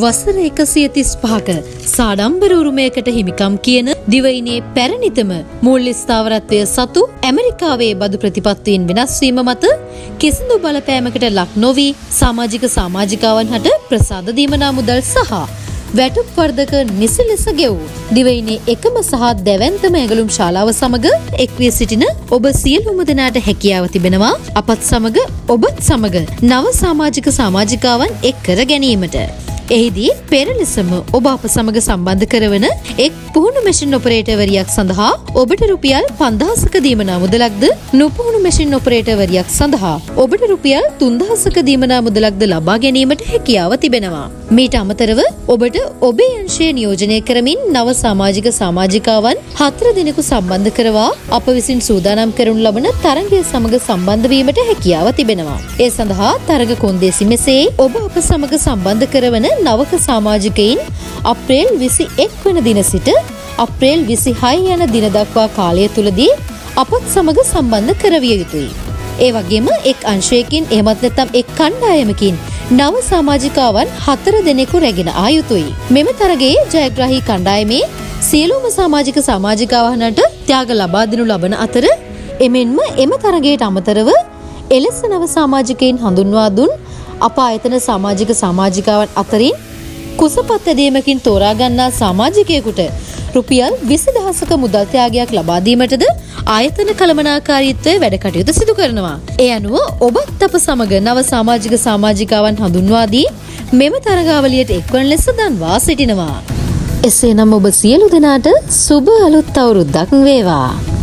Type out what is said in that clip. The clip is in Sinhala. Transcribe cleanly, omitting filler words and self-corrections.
වසර 135ක සාඩම්බර උරුමයකට හිමිකම් කියන දිවයිනේ පැරණිතම මූල්‍ය ස්ථාවරත්වය සතු ඇමරිකාවේ බදු ප්‍රතිපත්තීන් වෙනස් වීම මත කිසිදු බලපෑමකට ලක් නොවි සමාජිකාවන් හට ප්‍රසාද දීමනා මුදල් සහ වැටුප් වර්ධක නිසි ලෙස ගෙවූ දිවයිනේ එකම සහ දැවැන්තම ඇඟලුම් ශාලාව සමග එක් වී සිටින ඔබ සියලුම දෙනාට හැකියාව තිබෙනවා අපත් සමග ඔබත් සමග නව සමාජිකාවන් එක් කර ගැනීමට. එහිදී පෙර ලෙසම ඔබ අප සමග සම්බන්ධ කරවන එක් පුහුණු මැෂින් ඔපරේටර්වරියක් සඳහා ඔබට රුපියල් 5000ක දීමනා මුදලක්ද නුපුහුණු මැෂින් ඔපරේටර්වරියක් සඳහා ඔබට රුපියල් 3000ක දීමනා මුදලක්ද ලබා ගැනීමට හැකියාව තිබෙනවා. මීට අමතරව ඔබට ඔබේ අංශය නියෝජනය කරමින් නව සමාජිකාවන් 4 දිනක සම්බන්ධ කරවා අප විසින් සූදානම් කරනු ලබන තරගය සමග සම්බන්ධ වීමට හැකියාව තිබෙනවා. ඒ සඳහා තරග කොන්දේසි මෙසේ ඔබ අප සමග සම්බන්ධ කරවන නවක සමාජිකයින් අප්‍රේල් 21 වන දින සිට අප්‍රේල් 26 යන දින දක්වා කාලය තුලදී අපත් සමග සම්බන්ධ කරවිය යුතුයි. ඒ වගේම එක් අංශයකින් එහෙමත් නැත්නම් එක් කණ්ඩායමකින් නව සමාජිකාවන් 4 දෙනෙකු රැගෙන ආ යුතුයි. මෙම තරගයේ ජයග්‍රාහී කණ්ඩායමේ සියලුම සමාජිකාවන්ට ත්‍යාග ලබා දෙනු ලබන අතර එමෙන්ම එම තරගයට අමතරව එලෙස නව සමාජිකයින් හඳුන්වා දුන් අප ආයතන සමාජිකාවන් අතරින් කුසපත් ඇදීමකින් තෝරා ගන්නා සමාජිකයෙකුට රුපියල් 20000ක මුදල් ත්‍යාගයක් ලබා දීමටද ආයතන කළමනාකාරීත්වයේ වැඩ කටයුතු සිදු කරනවා. ඒ අනුව ඔබත් අප සමග නව සමාජිකාවන් හඳුන්වා දී මෙම තරගාවලියට එක්වන ලෙස දන්වා සිටිනවා. එසේනම් ඔබ සියලු දෙනාට සුබ අලුත් අවුරුද්දක් වේවා.